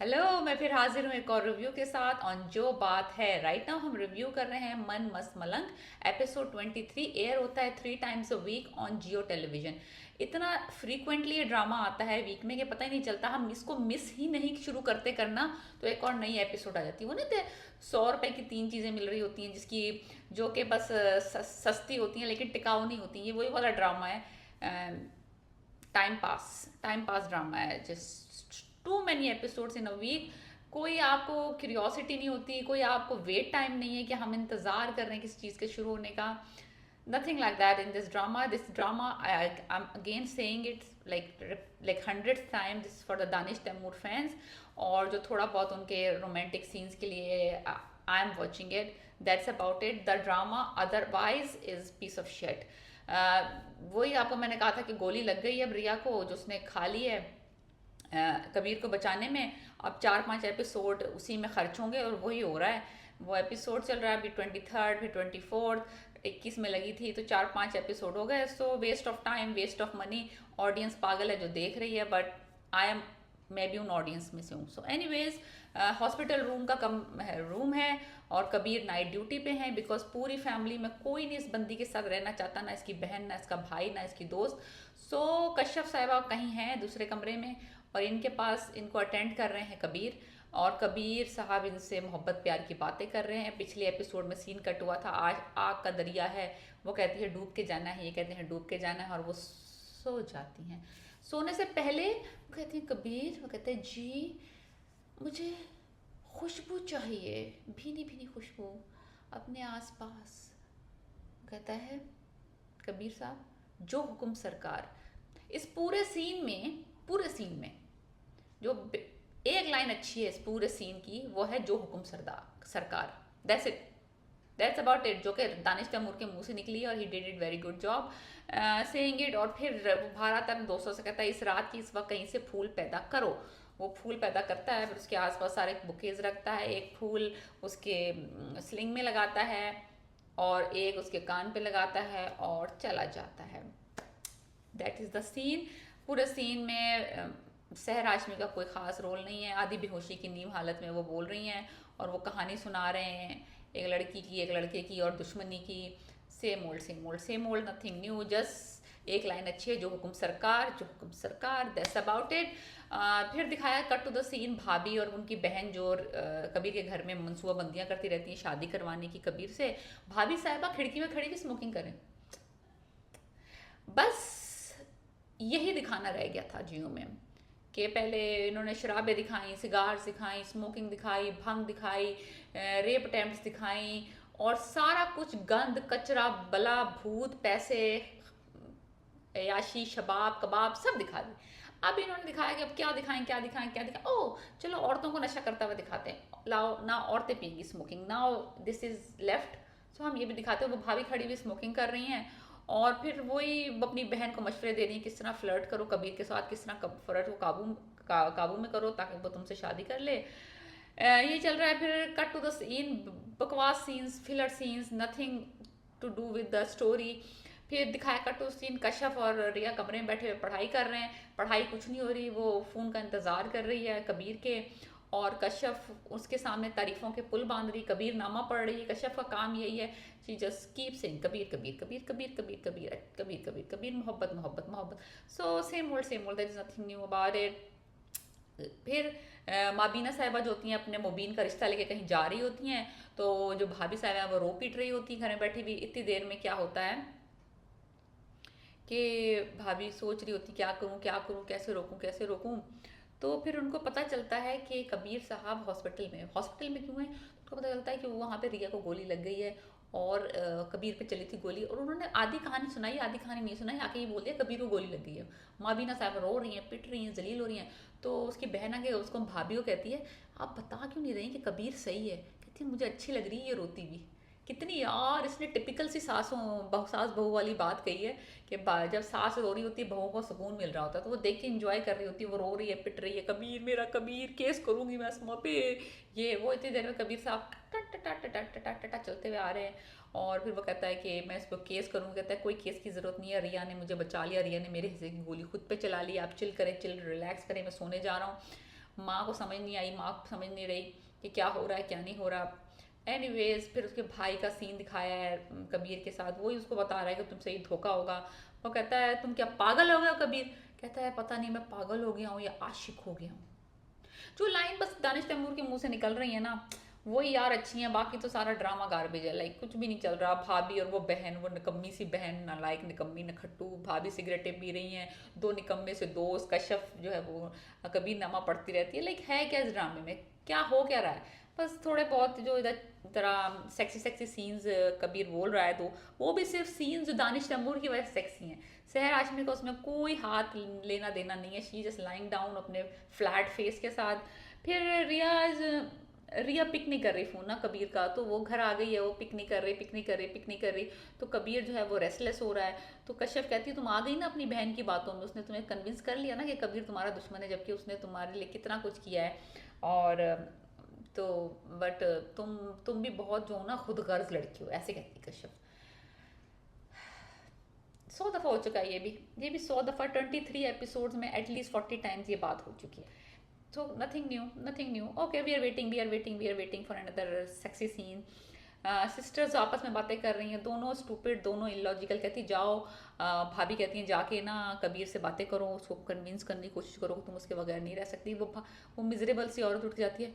Hello, मैं फिर हाजिर हूँ एक और रिव्यू के साथ ऑन जो बात है। राइट नाउ हम रिव्यू कर रहे हैं मन मस्त मलंग। एपिसोड 23 एयर होता है 3 times a week on Jio television. इतना फ्रीक्वेंटली ये ड्रामा आता है वीक में कि पता ही नहीं चलता। हम इसको मिस ही नहीं शुरू करते करना तो एक और नई एपिसोड आ जाती है। वो नहीं थे 100 रुपए की 3 चीज़ें मिल रही होती हैं जिसकी जो कि बस सस्ती होती हैं लेकिन टिकाऊ नहीं होती। ये वही वाला ड्रामा है। टाइम पास ड्रामा है। Just too many episodes in a week. कोई आपको क्यूरियोसिटी नहीं होती, कोई आपको वेट टाइम नहीं है कि हम इंतज़ार कर रहे हैं किसी चीज़ के शुरू होने का। Nothing like that in this drama. This drama, I'm again saying it like hundredth time. This is for the Danish Taimur fans और जो थोड़ा बहुत उनके romantic scenes के लिए I am watching it. That's about it. The drama otherwise is piece of shit. वही आपको मैंने कहा था कि गोली लग गई है रिया को जो उसने खा ली है कबीर को बचाने में। अब 4-5 एपिसोड उसी में खर्च होंगे और वही हो रहा है। वो एपिसोड चल रहा है अभी 23rd, फिर 24th, 21 में लगी थी तो 4-5 एपिसोड हो गए। So waste of time, waste of money. Audience पागल है जो देख रही है, बट आई एम मैं भी उन ऑडियंस में से हूँ। सो एनीवेज, हॉस्पिटल रूम का कम रूम है और कबीर नाइट ड्यूटी पे हैं बिकॉज पूरी फैमिली में कोई नहीं इस बंदी के साथ रहना चाहता, ना इसकी बहन, ना इसका भाई, ना इसकी दोस्त। सो कश्यप साहिबा कहीं हैं दूसरे कमरे में और इनके पास इनको अटेंड कर रहे हैं कबीर। और कबीर साहब इनसे मोहब्बत प्यार की बातें कर रहे हैं। पिछले एपिसोड में सीन कट हुआ था, आज आग का दरिया है। वो कहती है डूब के जाना है, ये कहते हैं डूब के जाना है और वो सो जाती हैं। सोने से पहले वो कहती हैं कबीर, वो कहते हैं जी मुझे खुशबू चाहिए, भीनी भीनी खुशबू अपने आसपास। कहता है कबीर साहब जो हुक्म सरकार। इस पूरे सीन में जो एक लाइन अच्छी है इस पूरे सीन की वो है जो हुक्म सरदार सरकार। That's it, that's about it, जो कि दानिश तैमूर के मुंह से निकली और he did it very good job saying it. और फिर वो भारत अपने दोस्तों से कहता है इस रात की इस वक्त कहीं से फूल पैदा करो। वो फूल पैदा करता है, फिर उसके आसपास सारे बुकेज रखता है। एक फूल उसके स्लिंग में लगाता है और एक उसके कान पे लगाता है और चला जाता है। That is the scene. पूरे सीन में सहर हाशमी का कोई ख़ास रोल नहीं है। आधी बेहोशी की नीम हालत में वो बोल रही हैं और वो कहानी सुना रहे हैं एक लड़की की, एक लड़के की और दुश्मनी की। Same old same old same old, nothing new. Just एक लाइन अच्छी है, जो हुक्म सरकार, जो हुक्म सरकार। That's about it. फिर दिखाया कट टू द सीन, भाभी और उनकी बहन जो कबीर के घर में मनसूबाबंदियाँ करती रहती हैं शादी करवाने की कबीर से। भाभी साहिबा खिड़की में खड़ी भी स्मोकिंग करें, बस यही दिखाना रह गया था जियो में। कि पहले इन्होंने शराबें दिखाई, सिगार दिखाई, स्मोकिंग दिखाई, भंग दिखाई, रेप अटेम्प्ट्स दिखाई और सारा कुछ गंद कचरा बला भूत पैसे याशी शबाब कबाब सब दिखा दी। अब इन्होंने दिखाया कि अब क्या दिखाएं क्या दिखाएं क्या दिखाएं। ओह चलो औरतों को नशा करता हुआ दिखाते हैं, लाओ ना औरतें पिएंगी smoking, now this is left. So हम ये भी दिखाते हैं। वो भाभी खड़ी हुई स्मोकिंग कर रही हैं और फिर वही अपनी बहन को मशवरे दे रही हैं किस तरह फ्लर्ट करो कबीर के साथ, किस तरह फ्लर्ट को काबू में करो ताकि वो तुमसे शादी कर ले। ये चल रहा है। फिर कट टू द सीन, बकवास scenes, filler scenes, nothing to do with the story. फिर दिखाया कट टू सीन, कश्यप और रिया कमरे में बैठे हुए पढ़ाई कर रहे हैं। पढ़ाई कुछ नहीं हो रही, वो फ़ोन का इंतज़ार कर रही है कबीर के और कश्यप उसके सामने तारीफों के पुल बांध रही, कबीर नामा पढ़ रही है। कश्यप का काम यही है, she just keep saying Kabir Kabir Kabir Kabir Kabir Kabir Kabir Kabir Kabir, मोहब्बत मोहब्बत मोहब्बत। So same old, there is nothing new about it. फिर माबीना साहिबा जो होती हैं अपने मुबीन का रिश्ता लेके कहीं जा रही होती हैं तो जो भाभी साहिबा है वो रो पीट रही होती है घर में बैठी हुई। इतनी देर में क्या होता है कि भाभी सोच रही होती क्या करूं, कैसे रोकूं कैसे रोकूं। तो फिर उनको पता चलता है कि कबीर साहब हॉस्पिटल में क्यों है। तो उनको पता चलता है कि वो वहाँ पे रिया को गोली लग गई है और कबीर पे चली थी गोली। और उन्होंने आधी कहानी सुनाई, आधी कहानी नहीं सुनाई, आके ये बोल दिया कबीर को गोली लग गई है। माबीना साहब रो रही हैं, पिट रही हैं, जलील हो रही हैं। तो उसकी बहन आके उसको भाभी को कहती है आप बता क्यों नहीं रही कि कबीर सही है। कहती है मुझे अच्छी लग रही है ये रोती भी। कितनी यार इसने टिपिकल सी सास बहू वाली बात कही है कि जब सास रो रही होती है बहू को सुकून मिल रहा होता है तो वो देख के इंजॉय कर रही होती है। वो रो रही है, पिट रही है, कबीर मेरा कबीर, केस करूंगी मैं असमा पे। ये वो इतनी देर में कबीर साहब टा चलते हुए आ रहे हैं और फिर वो कहता है कि मैं इस पर केस करूँगा। कहता है कोई केस की ज़रूरत नहीं है, रिया ने मुझे बचा लिया, रिया ने मेरे हिस्से की गोली खुद पे चला ली, आप चिल करें, चिल रिलैक्स करें, मैं सोने जा रहा हूँ। माँ को समझ नहीं आई, माँ समझ नहीं रही कि क्या हो रहा है क्या नहीं हो रहा। एनीवेज फिर उसके भाई का सीन दिखाया है कबीर के साथ, वही उसको बता रहा है कि तुमसे ये धोखा होगा। वो कहता है तुम क्या पागल हो गए हो कबीर? कहता है पता नहीं मैं पागल हो गया हूँ या आशिक हो गया हूँ। जो लाइन बस दानिश तैमूर के मुंह से निकल रही है ना, वही यार अच्छी है, बाकी तो सारा ड्रामा गार्बेज है। लाइक कुछ भी नहीं चल रहा। भाभी और वो बहन, वो निकम्मी सी बहन, नालायक निकम्मी नखट्टू। भाभी सिगरेटें पी रही हैं, दो निकम्मे से दोस्त, कश्यप जो है वो कबीर नामा पढ़ती रहती है। लाइक है क्या इस ड्रामे में, क्या हो क्या रहा है? बस थोड़े बहुत जो इधर तरह सेक्सी सेक्सी सीन्स कबीर बोल रहा है, तो वो भी सिर्फ सीन्स जो दानिश तैमूर की वजह से सेक्सी हैं। सहर हाशमी का उसमें कोई हाथ लेना देना नहीं है। शी जस्ट लाइंग डाउन अपने फ्लैट फेस के साथ। फिर रिया पिक नहीं कर रही फ़ोन ना कबीर का, तो वो घर आ गई है, वो पिक नहीं कर रही, पिक नहीं कर रही, पिक नहीं कर रही। तो कबीर जो है वो रेस्टलेस हो रहा है। तो कश्यप कहती है तुम आ गई ना अपनी बहन की बातों में, उसने तुम्हें कन्विंस कर लिया ना कि कबीर तुम्हारा दुश्मन है, जबकि उसने तुम्हारे लिए कितना कुछ किया है। और तो बट तुम भी बहुत जो ना खुद गर्ज लड़की हो, ऐसे कहती है कश्यप। 100 दफ़ा हो चुका है ये भी 100 दफ़ा 23 एपिसोड्स में एटलीस्ट 40 टाइम्स ये बात हो चुकी है। So nothing new. Okay, we are waiting for another sexy scene. Sisters आपस में बातें कर रही हैं, दोनों स्टूपिड, दोनों इलॉजिकल। कहती जाओ, भाभी कहती हैं जाके ना कबीर से बातें करो, उसको कन्विंस करने की कोशिश करो कि तुम उसके बगैर नहीं रह सकती। वो मिजरेबल सी औरत उठ जाती है,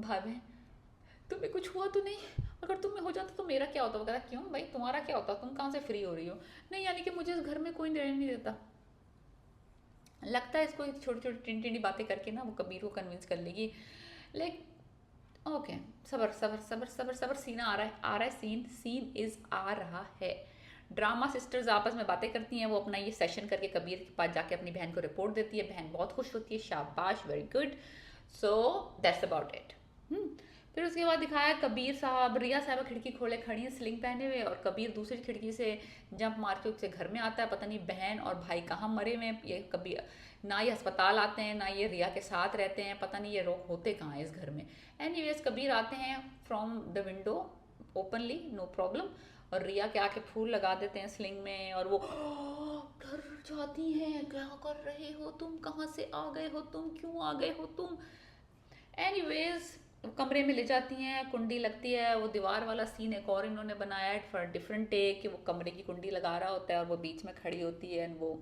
भाभी तुम्हें कुछ हुआ तो नहीं? अगर तुम्हें हो जाता तो मेरा क्या होता? वो कहता क्यों भाई, तुम्हारा क्या होता, तुम कहाँ से फ्री हो रही हो? नहीं यानी कि मुझे इस घर में कोई रहने नहीं देता। लगता है इसको छोटी छोटी टिंडी टिंडी बातें करके ना वो कबीर को कन्विंस कर लेगी। लाइक ओके, सबर सबर सबर सबर सबर, सीन आ रहा है सीन इज आ रहा है। ड्रामा सिस्टर्स आपस में बातें करती हैं, वो अपना ये सेशन करके कबीर के पास जाके अपनी बहन को रिपोर्ट देती है। बहन बहुत खुश होती है, शाबाश, very good. So that's about it. फिर उसके बाद दिखाया कबीर साहब, रिया साहब खिड़की खोले खड़ी है स्लिंग पहने हुए, और कबीर दूसरी खिड़की से जंप मार के उसके घर में आता है। पता नहीं बहन और भाई कहाँ मरे हुए हैं ये। कबीर ना ये अस्पताल आते हैं ना ये रिया के साथ रहते हैं, पता नहीं ये रोग होते कहाँ हैं इस घर में। एनीवेज कबीर आते हैं from the window openly, no problem, और रिया के आके फूल लगा देते हैं स्लिंग में, और वो डर जाती हैं, क्या कर रहे हो तुम, कहाँ से आ गए हो तुम, क्यों आ गए हो तुम? एनीवेज कमरे में ले जाती हैं, कुंडी लगती है। वो दीवार वाला सीन एक और इन्होंने बनाया है फॉर डिफरेंट टेक, कि वो कमरे की कुंडी लगा रहा होता है और वो बीच में खड़ी होती है, एंड वो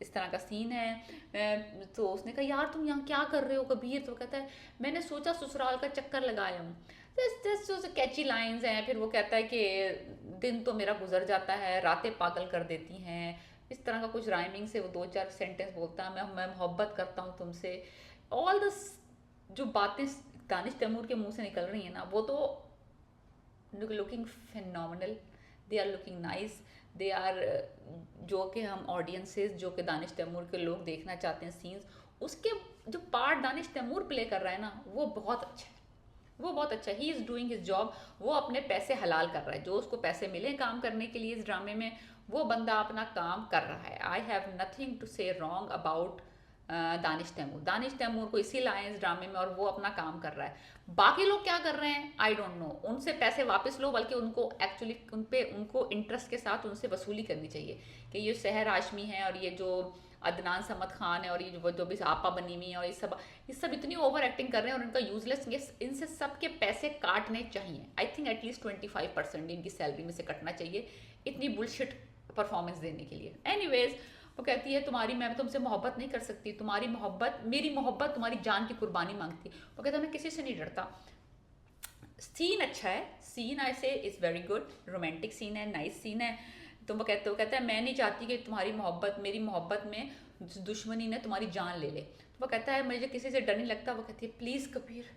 इस तरह का सीन है। तो उसने कहा यार तुम यहाँ क्या कर रहे हो कबीर? तो कहता है मैंने सोचा ससुराल का चक्कर लगाया हूँ। जस्ट कैची लाइंस हैं। फिर वो कहता है कि दिन तो मेरा गुजर जाता है, रातें पागल कर देती हैं, इस तरह का कुछ राइमिंग से वो 2-4 सेंटेंस बोलता है। मैं मोहब्बत करता हूँ तुमसे। ऑल द जो बातें दानिश तैमूर के मुंह से निकल रही हैं ना, वो तो looking phenomenal, they are looking nice, they are जो कि हम ऑडियंसेस, जो कि दानिश तैमूर के लोग देखना चाहते हैं सीन्स, उसके जो पार्ट दानिश तैमूर प्ले कर रहा है ना, वो बहुत अच्छा है, वो बहुत अच्छा है। He is doing his job, वो अपने पैसे हलाल कर रहा है, जो उसको पैसे मिले काम करने के लिए इस ड्रामे में, वो बंदा अपना काम कर रहा है। आई हैव नथिंग टू से रॉन्ग अबाउट दानिश तैमूर को इसी लाए इस ड्रामे में, और वो अपना काम कर रहा है। बाकी लोग क्या कर रहे हैं आई डोंट नो, उनसे पैसे वापस लो, बल्कि उनको एक्चुअली उनको इंटरेस्ट के साथ उनसे वसूली करनी चाहिए कि ये सहर हाशमी है और ये जो अदनान समद खान है और ये जो भी आपा बनी हुई है, और ये सब इतनी ओवर एक्टिंग कर रहे हैं और इनका यूजलेस, इनसे सबके पैसे काटने चाहिए। आई थिंक एटलीस्ट 25% इनकी सैलरी में से कटना चाहिए इतनी बुलशिट परफॉर्मेंस देने के लिए। एनीवेज वो कहती है तुम्हारी, मैं तुमसे मोहब्बत नहीं कर सकती, तुम्हारी मोहब्बत, मेरी मोहब्बत तुम्हारी जान की कुर्बानी मांगती। वो कहता है मैं किसी से नहीं डरता। सीन अच्छा है, सीन ऐसे is very good, romantic scene है, नाइस सीन है। तो वो कहता है मैं नहीं चाहती कि तुम्हारी मोहब्बत, मेरी मोहब्बत में दुश्मनी ने तुम्हारी जान ले ले। तो वो कहता है मुझे किसी से डर नहीं लगता। वो कहती है प्लीज़ कबीर,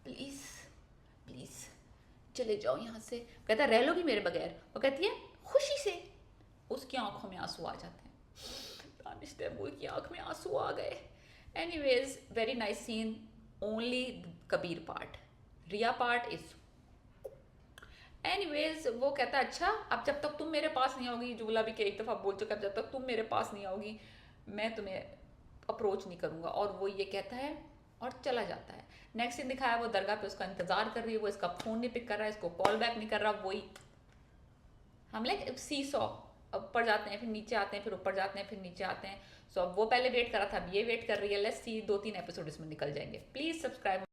प्लीज़ प्लीज़ चले जाओ यहाँ से। कहता है रह लोगी मेरे बगैर? वो कहती है खुशी से। उसकी आंखों में आंसू आ जाते हैं, दानिश तैमूर की आंख में आंसू आ गए। Anyways very nice scene, only Kabir part, Riya part is anyways. वो कहता है अच्छा अब जब तक तुम मेरे पास नहीं आओगी, जुगला भी के एक दफ़ा बोल चुका है, जब तक तुम मेरे पास नहीं आओगी मैं तुम्हें अप्रोच नहीं करूँगा, और वो ये कहता है और चला जाता है। नेक्स्ट सीन दिखाया वो दरगाह पे उसका इंतजार कर रही है, वो इसका फ़ोन नहीं पिक कर रहा है, इसको कॉल बैक नहीं कर रहा। वही हम लाइक सी सॉ, ऊपर जाते हैं फिर नीचे आते हैं, फिर ऊपर जाते हैं फिर नीचे आते हैं। सो अब वो पहले वेट करा था, अब ये वेट कर रही है। लेट्स सी 2-3 एपिसोड इसमें निकल जाएंगे। Please subscribe.